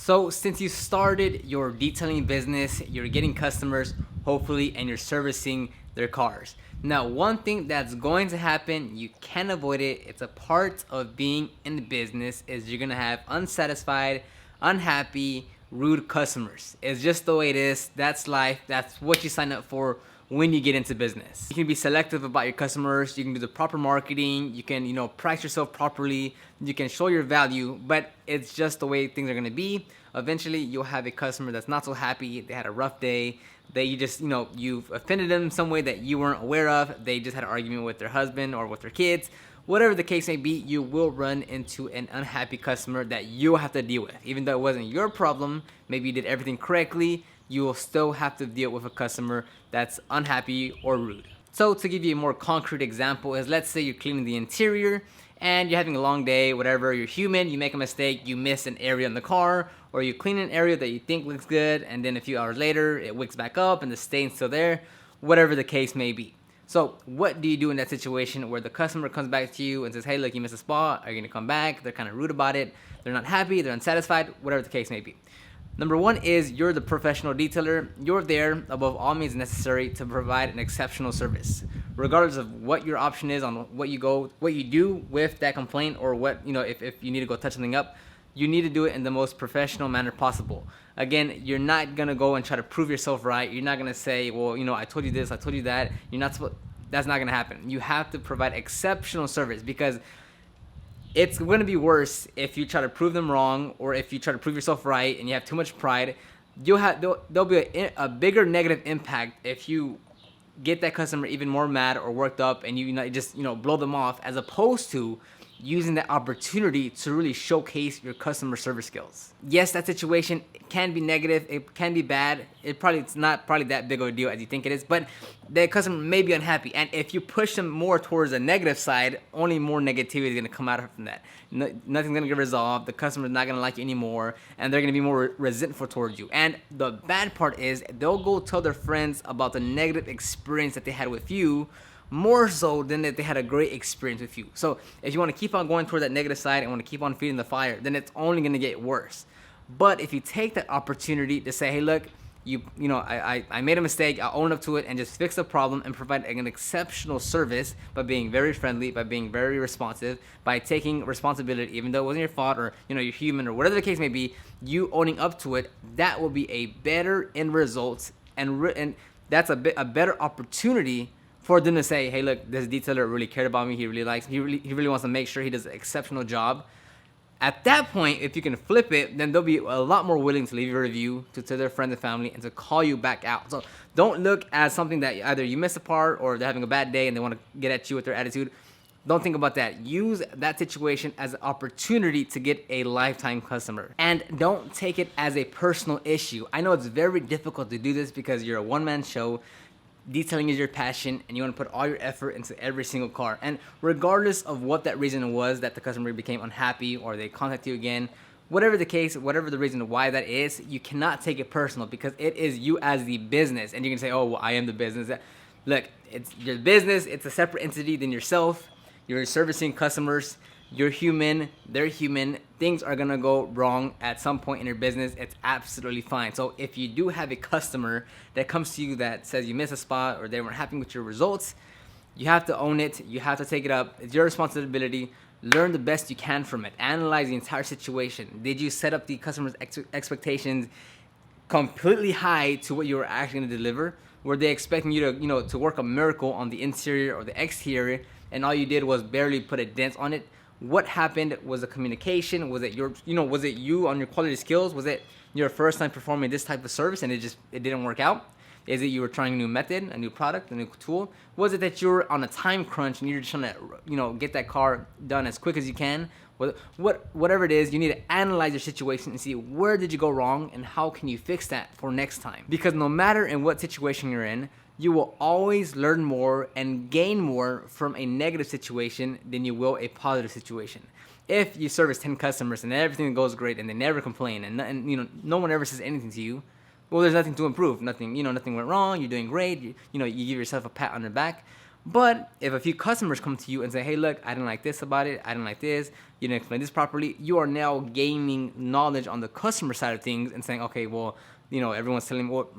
So since you started your detailing business, you're getting customers, hopefully, and you're servicing their cars. Now, one thing that's going to happen, you can't avoid it. It's a part of being in the business is you're going to have unsatisfied, unhappy, rude customers. It's just the way it is. That's life. That's what you sign up for when you get into business. You can be selective about your customers. You can do the proper marketing. You can, price yourself properly. You can show your value, but it's just the way things are going to be. Eventually, you'll have a customer that's not so happy. They had a rough day. You've offended them in some way that you weren't aware of. They just had an argument with their husband or with their kids. Whatever the case may be, you will run into an unhappy customer that you'll have to deal with. Even though it wasn't your problem, maybe you did everything correctly, you will still have to deal with a customer that's unhappy or rude. So to give you a more concrete example is, let's say you're cleaning the interior and you're having a long day, whatever, you're human, you make a mistake, you miss an area in the car, or you clean an area that you think looks good, and then a few hours later, it wicks back up and the stain's still there, whatever the case may be. So what do you do in that situation where the customer comes back to you and says, hey, look, you missed a spot, are you gonna come back? They're kind of rude about it, they're not happy, they're unsatisfied, whatever the case may be. Number one is you're the professional detailer. You're there above all means necessary to provide an exceptional service. Regardless of what your option is on what you do with that complaint, or if you need to go touch something up, you need to do it in the most professional manner possible. Again, you're not gonna go and try to prove yourself right. You're not gonna say, well, I told you this, I told you that. That's not gonna happen. You have to provide exceptional service, because it's going to be worse if you try to prove them wrong, or if you try to prove yourself right and you have too much pride. There'll be a bigger negative impact if you get that customer even more mad or worked up and you just blow them off, as opposed to using that opportunity to really showcase your customer service skills. Yes, that situation can be negative, it can be bad, it's not that big of a deal as you think it is, but the customer may be unhappy, and if you push them more towards the negative side, only more negativity is going to come out from that. Nothing's going to get resolved, the customer's not going to like you anymore, and they're going to be more resentful towards you. And the bad part is they'll go tell their friends about the negative experience that they had with you, more so than that they had a great experience with you. So if you want to keep on going toward that negative side and want to keep on feeding the fire, then it's only going to get worse. But if you take that opportunity to say, hey, look, I made a mistake, I'll own up to it and just fix the problem and provide an exceptional service by being very friendly, by being very responsive, by taking responsibility, even though it wasn't your fault, or you're human, or whatever the case may be, you owning up to it, that will be a better end result, and that's a better opportunity for them to say, hey, look, this detailer really cared about me. He really wants to make sure he does an exceptional job. At that point, if you can flip it, then they'll be a lot more willing to leave you a review, to their friends and family, and to call you back out. So don't look at something that either you missed a part, or they're having a bad day and they want to get at you with their attitude. Don't think about that. Use that situation as an opportunity to get a lifetime customer. And don't take it as a personal issue. I know it's very difficult to do this because you're a one-man show. Detailing is your passion, and you want to put all your effort into every single car. And regardless of what that reason was that the customer became unhappy or they contact you again, whatever the case, whatever the reason why that is, you cannot take it personal, because it is you as the business. And you can say, oh, well, I am the business. Look, it's your business. It's a separate entity than yourself. You're servicing customers. You're human, they're human. Things are gonna go wrong at some point in your business. It's absolutely fine. So if you do have a customer that comes to you that says you missed a spot or they weren't happy with your results, you have to own it. You have to take it up. It's your responsibility. Learn the best you can from it. Analyze the entire situation. Did you set up the customer's expectations completely high to what you were actually gonna deliver? Were they expecting you to, to work a miracle on the interior or the exterior, and all you did was barely put a dent on it? What happened? Was the communication? Was it was it you on your quality skills? Was it your first time performing this type of service and it didn't work out? Is it you were trying a new method, a new product, a new tool? Was it that you were on a time crunch and you're just trying to, get that car done as quick as you can? Whatever it is, you need to analyze your situation and see where did you go wrong and how can you fix that for next time. Because no matter in what situation you're in, you will always learn more and gain more from a negative situation than you will a positive situation. If you service 10 customers and everything goes great and they never complain and no one ever says anything to you, well, there's nothing to improve. Nothing went wrong. You're doing great. You give yourself a pat on the back. But if a few customers come to you and say, hey, look, I didn't like this about it, I didn't like this, you didn't explain this properly, you are now gaining knowledge on the customer side of things and saying, okay, well, everyone's telling me, well,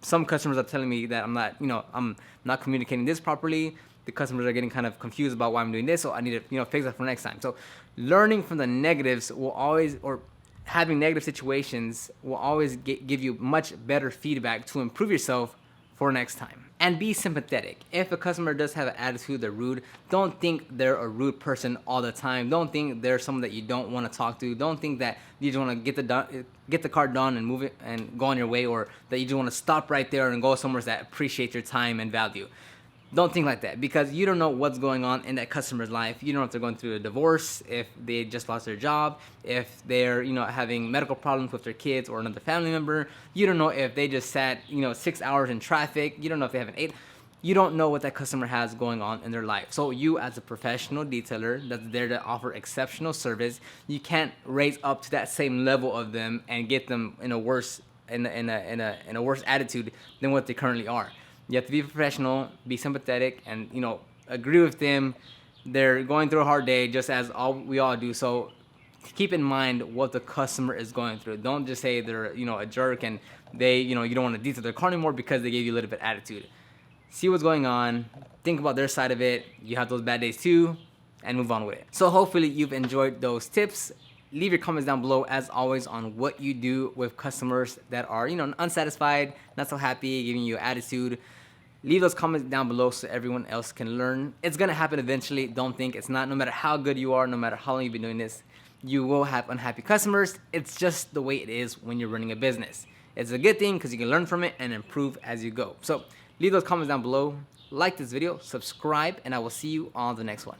some customers are telling me that I'm not communicating this properly. The customers are getting kind of confused about why I'm doing this, so I need to, fix that for next time. So learning from the negatives will always, or having negative situations will always give you much better feedback to improve yourself for next time. And be sympathetic. If a customer does have an attitude, they're rude, don't think they're a rude person all the time. Don't think they're someone that you don't want to talk to. Don't think that you just want to get the car done and move it and go on your way, or that you just want to stop right there and go somewhere that appreciates your time and value. Don't think like that, because you don't know what's going on in that customer's life. You don't know if they're going through a divorce, if they just lost their job, if they're having medical problems with their kids or another family member. You don't know if they just sat 6 hours in traffic. You don't know if they haven't ate. You don't know what that customer has going on in their life. So you, as a professional detailer that's there to offer exceptional service, you can't raise up to that same level of them and get them in a worse attitude than what they currently are. You have to be professional, be sympathetic, and agree with them. They're going through a hard day, just as we all do. So keep in mind what the customer is going through. Don't just say they're a jerk and they you don't want to detail their car anymore because they gave you a little bit of attitude. See what's going on. Think about their side of it. You have those bad days too, and move on with it. So hopefully you've enjoyed those tips. Leave your comments down below, as always, on what you do with customers that are unsatisfied, not so happy, giving you attitude. Leave those comments down below so everyone else can learn. It's gonna happen eventually. Don't think it's not. No matter how good you are, no matter how long you've been doing this, you will have unhappy customers. It's just the way it is when you're running a business. It's a good thing because you can learn from it and improve as you go. So leave those comments down below. Like this video, subscribe, and I will see you on the next one.